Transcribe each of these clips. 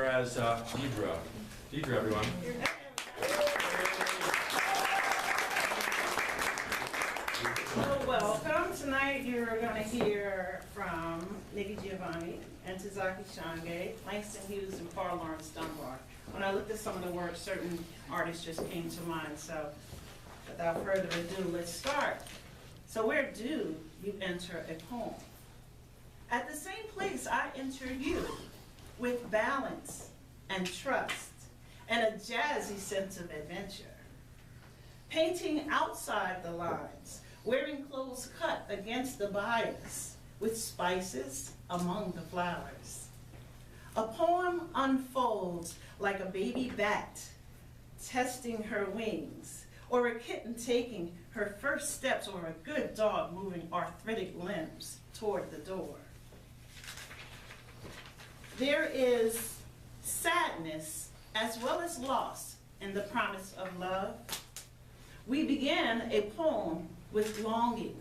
As Deirdre. Deirdre, everyone. So welcome. Tonight you're going to hear from Nikki Giovanni and Tazaki Shange, Langston Hughes, and Paul Lawrence Dunbar. When I looked at some of the words, certain artists just came to mind. So without further ado, let's start. So where do you enter a poem? At the same place I enter you, with balance and trust and a jazzy sense of adventure. Painting outside the lines, wearing clothes cut against the bias, with spices among the flowers. A poem unfolds like a baby bat testing her wings, or a kitten taking her first steps, or a good dog moving arthritic limbs toward the door. There is sadness as well as loss in the promise of love. We began a poem with longing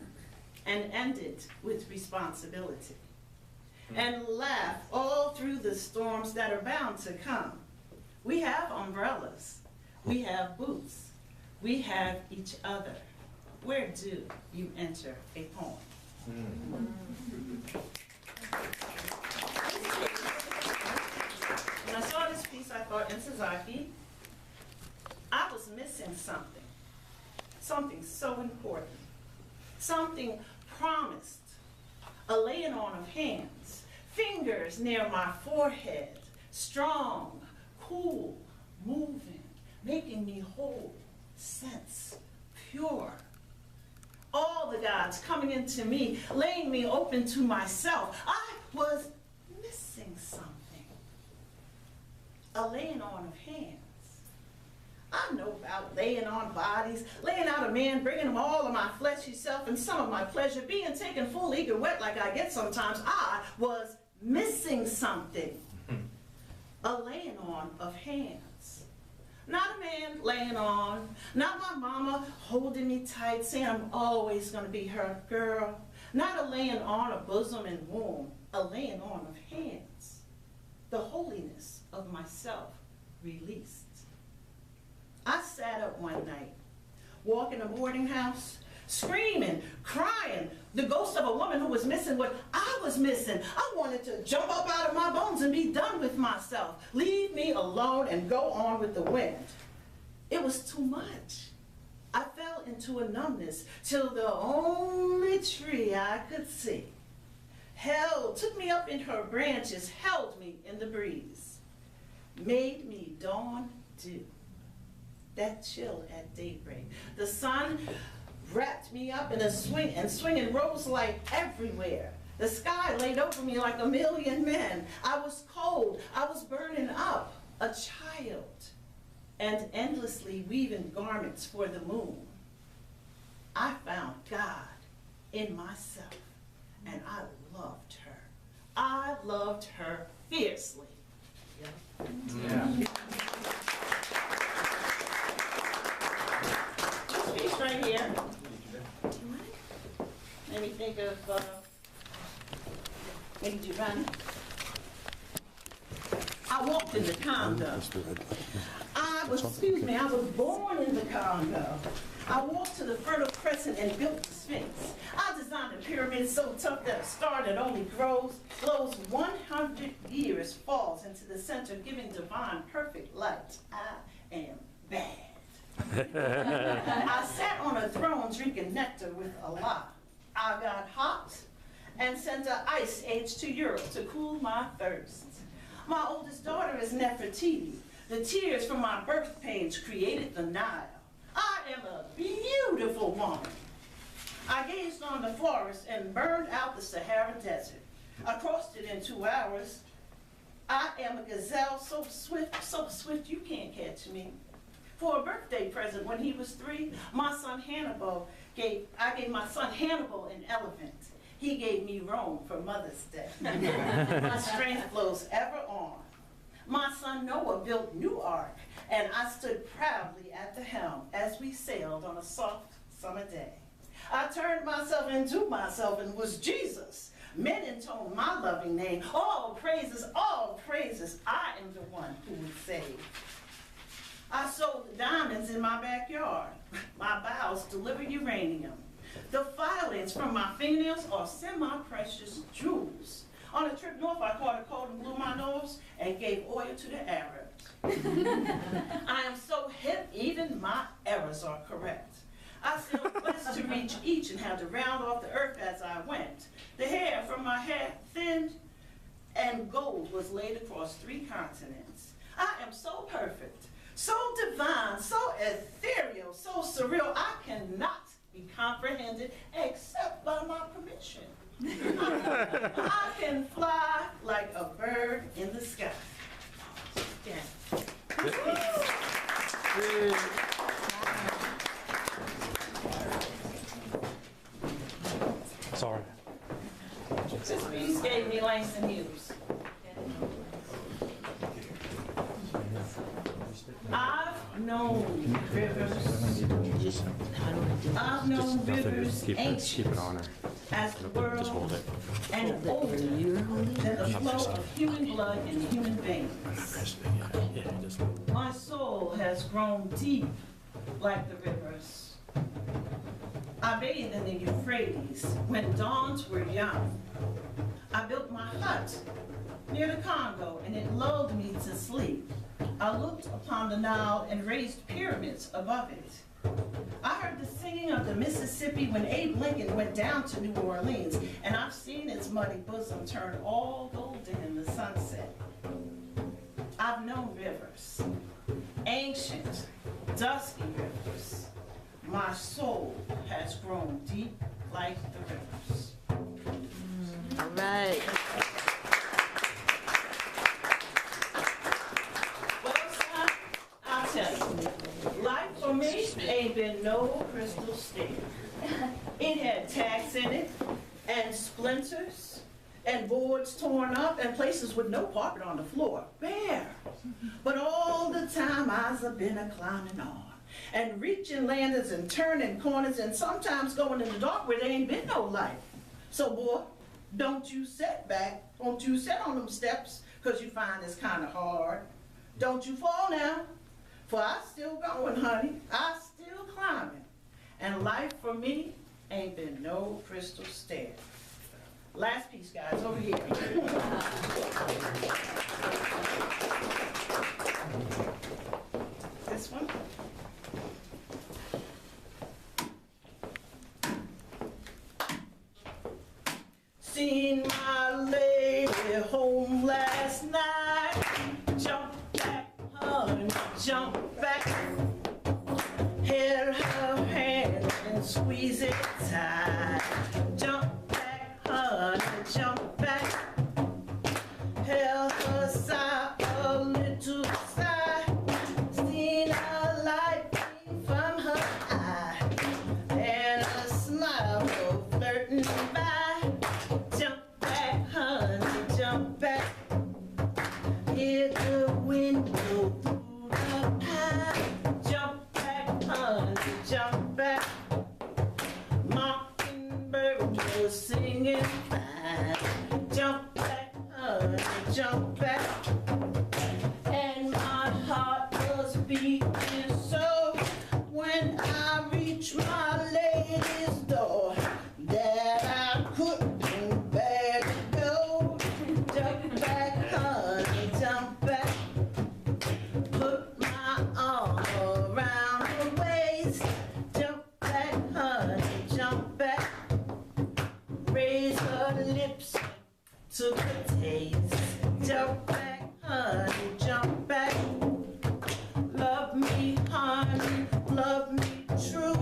and ended with responsibility. And laugh all through the storms that are bound to come. We have umbrellas, we have boots, we have each other. Where do you enter a poem? When I saw this piece, I thought, in Sasaki, I was missing something. Something so important. Something promised. A laying on of hands. Fingers near my forehead. Strong, cool, moving, making me whole. Sense, pure. All the gods coming into me, laying me open to myself. I was missing something. A laying on of hands. I know about laying on bodies, laying out a man, bringing him all of my fleshy self and some of my pleasure, being taken full eager wet like I get sometimes. I was missing something. A laying on of hands. Not a man laying on, not my mama holding me tight, saying I'm always going to be her girl. Not a laying on of bosom and womb, a laying on of hands. The holiness of myself released. I sat up one night, walking a boarding house, screaming, crying, the ghost of a woman who was missing what I was missing. I wanted to jump up out of my bones and be done with myself. Leave me alone and go on with the wind. It was too much. I fell into a numbness till the only tree I could see took me up in her branches, held me in the breeze, made me dawn dew, that chill at daybreak. The sun wrapped me up in a swing and swinging rose light everywhere. The sky laid over me like a million men. I was cold, I was burning up, a child, and endlessly weaving garments for the moon. I found God in myself. And I loved her. I loved her fiercely. Yeah. This piece right here. Let me think of Nikki Giovanni. I walked in the Congo. I was born in the Congo. I walked to the Fertile Crescent and built the Sphinx. I designed a pyramid so tough that a star that only glows 100 years, falls into the center, giving divine perfect light. I am bad. I sat on a throne drinking nectar with Allah. I got hot and sent an ice age to Europe to cool my thirst. My oldest daughter is Nefertiti. The tears from my birth pains created the Nile. I am a beautiful woman. I gazed on the forest and burned out the Sahara Desert. I crossed it in 2 hours. I am a gazelle so swift you can't catch me. For a birthday present when he was 3, I gave my son Hannibal an elephant. He gave me Rome for Mother's Day. My strength flows ever on. My son Noah built New Ark, and I stood proudly at the helm as we sailed on a soft summer day. I turned myself into myself and was Jesus. Men intone my loving name. All praises, I am the one who would save. I sold the diamonds in my backyard. My bowels deliver uranium. The filings from my fingernails are semi-precious jewels. On a trip north, I caught a cold and blew my nose and gave oil to the Arabs. I am so hip, even my errors are correct. I sailed west to reach each and had to round off the earth as I went. The hair from my head thinned, and gold was laid across 3 continents. I am so perfect, so divine, so ethereal, so surreal, I cannot be comprehended except by my permission. I can fly like a bird in the sky. Yeah. Sorry. This piece gave me Langston Hughes. I've known rivers. I've known rivers ancient as the world and older than the flow of human blood in human veins. My soul has grown deep like the rivers. I bathed in the Euphrates when dawns were young. I built my hut near the Congo and it lulled me to sleep. I looked upon the Nile and raised pyramids above it. I heard the singing of the Mississippi when Abe Lincoln went down to New Orleans, and I've seen its muddy bosom turn all golden in the sunset. I've known rivers, ancient, dusky rivers. My soul has grown deep like the rivers. All right. Well, son, I'll tell you, life for me ain't been no crystal stair. It had tacks in it, and splinters, and boards torn up, and places with no carpet on the floor, bare. But all the time I've been a climbing on, and reaching landers and turning corners, and sometimes going in the dark where there ain't been no light. So boy, don't you sit back, don't you sit on them steps, cause you find it's kinda hard. Don't you fall now, for I still going, honey, I still climbing. And life for me ain't been no crystal stair. Last piece, guys, over here. This one. Seen my lady home last night. Jump back, honey, jump back. Held her hand and squeeze it tight. Jump back, honey, jump back. Held her side a little side. Seen a light beam from her eye, and a smile go flirting by. Jump back, honey, jump back. Hear the wind blow through the pine. Jump back, honey, jump back. Mockingbird was singing fine. Jump back, honey, jump back. And my heart was beating so when I reached my lady's door that I couldn't bear to go. Jump back, honey, jump back. Put my arm around her waist. Jump back, honey, jump back. Raise her lips, took a taste. Jump back, honey, jump back. Love me, honey, love me true.